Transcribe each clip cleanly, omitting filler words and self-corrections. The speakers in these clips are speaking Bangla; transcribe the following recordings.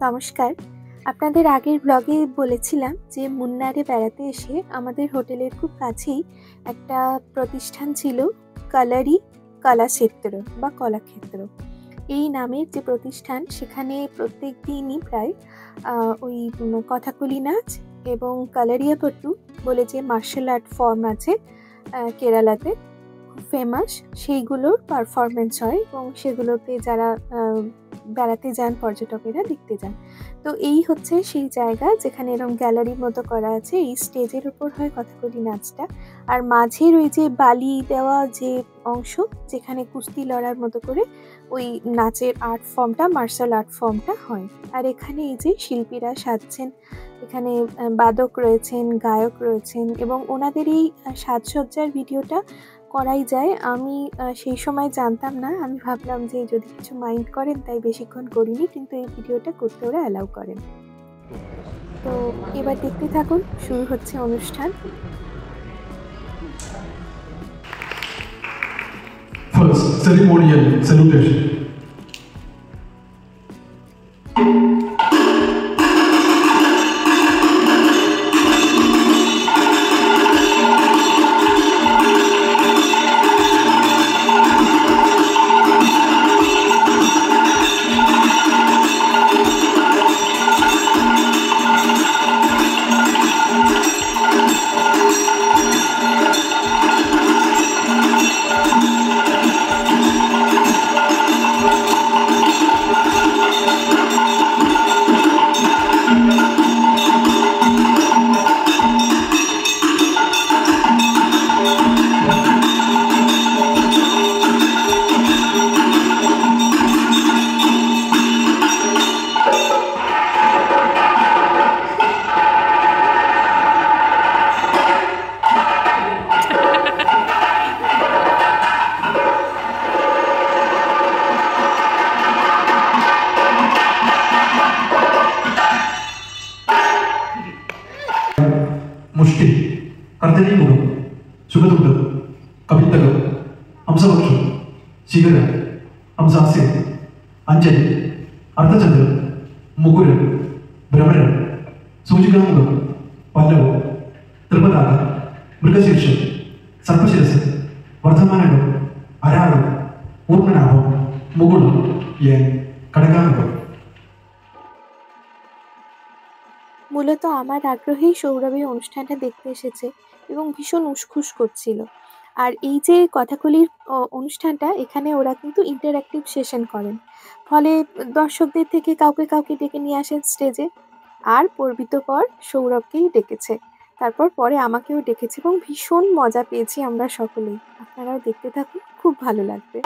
নমস্কার। আপনাদের আগের ব্লগে বলেছিলাম যে মুন্নারে বেড়াতে এসে আমাদের হোটেলের খুব কাছেই একটা প্রতিষ্ঠান ছিল কালারি কলাক্ষেত্র বা কলাক্ষেত্র। এই নামের যে প্রতিষ্ঠান সেখানে প্রত্যেক দিনই প্রায় ওই কথাকলি নাচ এবং কালারিয়াপট্টু বলে যে মার্শাল আর্ট ফর্ম আছে কেরালাতে খুব ফেমাস, সেইগুলোর পারফরমেন্স হয় এবং সেগুলোতে যারা বেড়াতে যান পর্যটকেরা দেখতে যান। তো এই হচ্ছে সেই জায়গা যেখানে এরকম গ্যালারির মতো করা আছে। এই স্টেজের উপর হয় কথাকলি নাচটা, আর মাঝের ওই যে বালি দেওয়া যে অংশ যেখানে কুস্তি লড়ার মতো করে ওই নাচের আর্ট ফর্মটা, মার্শাল আর্ট ফর্মটা হয়। আর এখানে এই যে শিল্পীরা সাজছেন, এখানে বাদক রয়েছেন, গায়ক রয়েছেন এবং ওনাদের এই সাজসজ্জার ভিডিওটা করাই যায়। আমি সেই সময় জানতাম না, আমি ভাবলাম যে যদি কিছু মাইন্ড করেন তাই বেশিক্ষণ করিনি, কিন্তু এই ভিডিওটা করতে ওরা অ্যালাউ করেন। তো এবার দেখতে থাকুন, শুরু হচ্ছে অনুষ্ঠান। First, ceremonial salutation. मुष्टि अर्धनी Mugam सुगतुंडम कवितगम हंसवक्षम Shigar हंसास्य Anjali अर्धचंद्र मुकुर भ्रमर सूचिकामुगम पल्लव त्रिपदाग मृगशीर्ष सर्पशिरस वर्धमानगम अरागम पूर्णनाभम मुगुल ये कड़कामुगम। মূলত আমার আগ্রহেই সৌরভ এই অনুষ্ঠানটা দেখতে এসেছে এবং ভীষণ উসখুস করছিল। আর এই যে কথাকলির অনুষ্ঠানটা, এখানে ওরা কিন্তু ইন্টারঅ্যাক্টিভ সেশন করেন, ফলে দর্শকদের থেকে কাউকে কাউকে ডেকে নিয়ে আসেন স্টেজে। আর পর সৌরভকেই ডেকেছে, তারপর পরে আমাকেও ডেকেছে এবং ভীষণ মজা পেয়েছি আমরা সকলেই। আপনারাও দেখতে থাকুন, খুব ভালো লাগবে।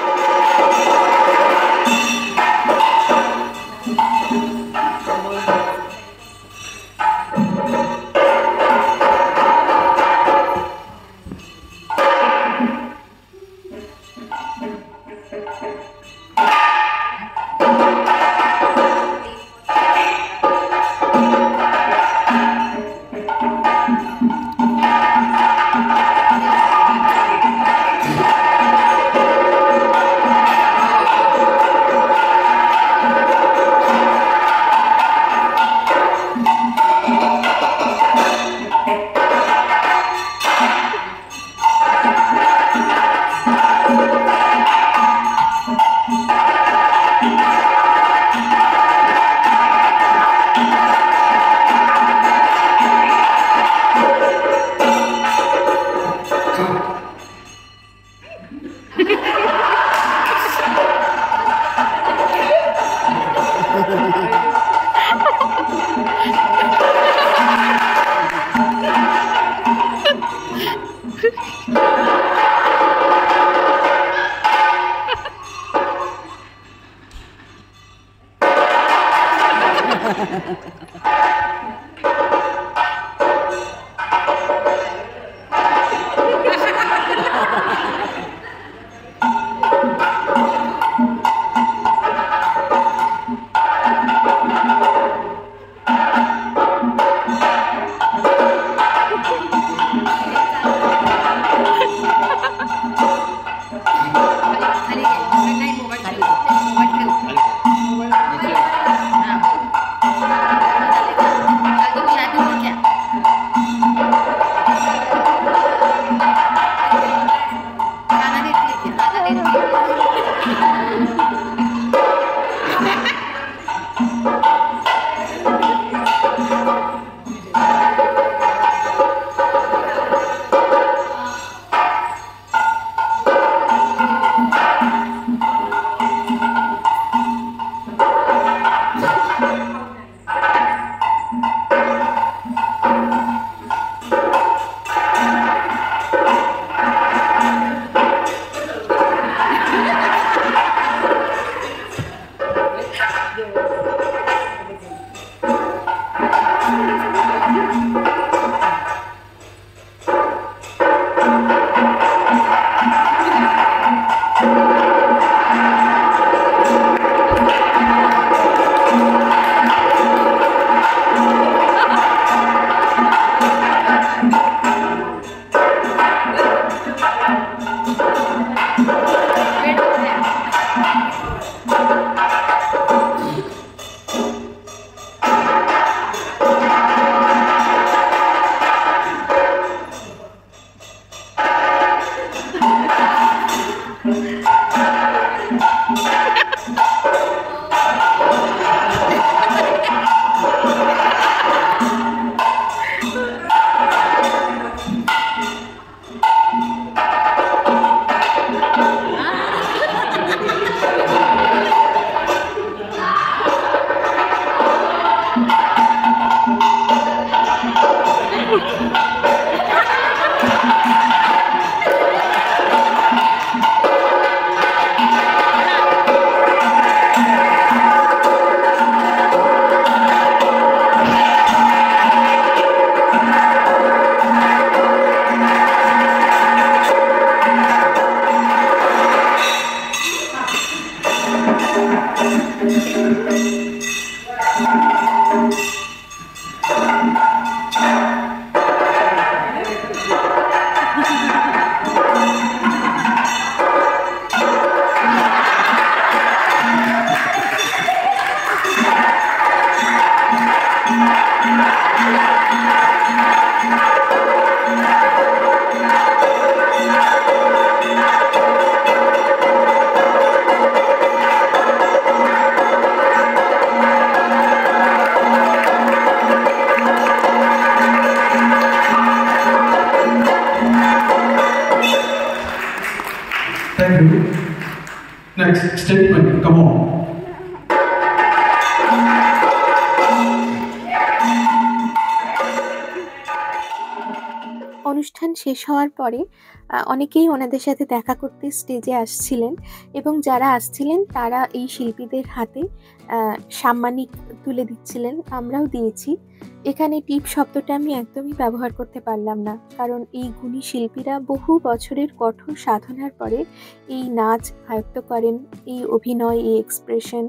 Next statement, come on. অনুষ্ঠান শেষ হওয়ার পরে অনেকেই ওনাদের সাথে দেখা করতে স্টেজে আসছিলেন এবং যারা আসছিলেন তারা এই শিল্পীদের হাতে সাম্মানিক তুলে দিচ্ছিলেন, আমরাও দিয়েছি। এখানে টিপ শব্দটা আমি একদমই ব্যবহার করতে পারলাম না, কারণ এই গুণী শিল্পীরা বহু বছরের কঠোর সাধনার পরে এই নাচ আয়ত্ত করেন, এই অভিনয়, এই এক্সপ্রেশন,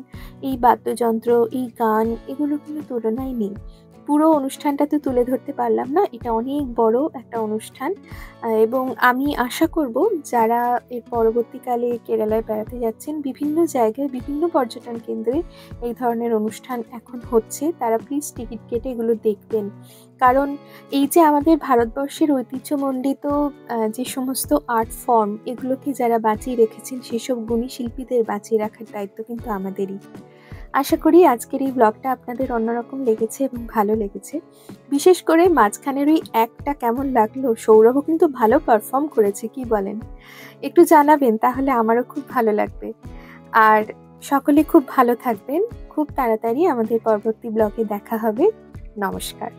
এই বাদ্যযন্ত্র, এই গান, এগুলোর কোনো তুলনাই নেই। পুরো অনুষ্ঠানটা তো তুলে ধরতে পারলাম না, এটা অনেক বড় একটা অনুষ্ঠান এবং আমি আশা করব যারা এর পরবর্তীকালে কেরালায় বেড়াতে যাচ্ছেন, বিভিন্ন জায়গায় বিভিন্ন পর্যটন কেন্দ্রে এই ধরনের অনুষ্ঠান এখন হচ্ছে, তারা প্লিজ টিকিট কেটে এগুলো দেখবেন। কারণ এই যে আমাদের ভারতবর্ষের ঐতিহ্যমণ্ডিত যে সমস্ত আর্ট ফর্ম, এগুলোকে যারা বাঁচিয়ে রেখেছেন, সেসব গুণী শিল্পীদের বাঁচিয়ে রাখার দায়িত্ব কিন্তু আমাদেরই। আশা করি আজকের এই ব্লগটা আপনাদের অন্যরকম লেগেছে এবং ভালো লেগেছে। বিশেষ করে মাঝখানের ওই একটা কেমন লাগলো, সৌরভও কিন্তু ভালো পারফর্ম করেছে, কি বলেন? একটু জানাবেন, তাহলে আমারও খুব ভালো লাগবে। আর সকলে খুব ভালো থাকবেন, খুব তাড়াতাড়ি আমাদের পরবর্তী ব্লগে দেখা হবে। নমস্কার।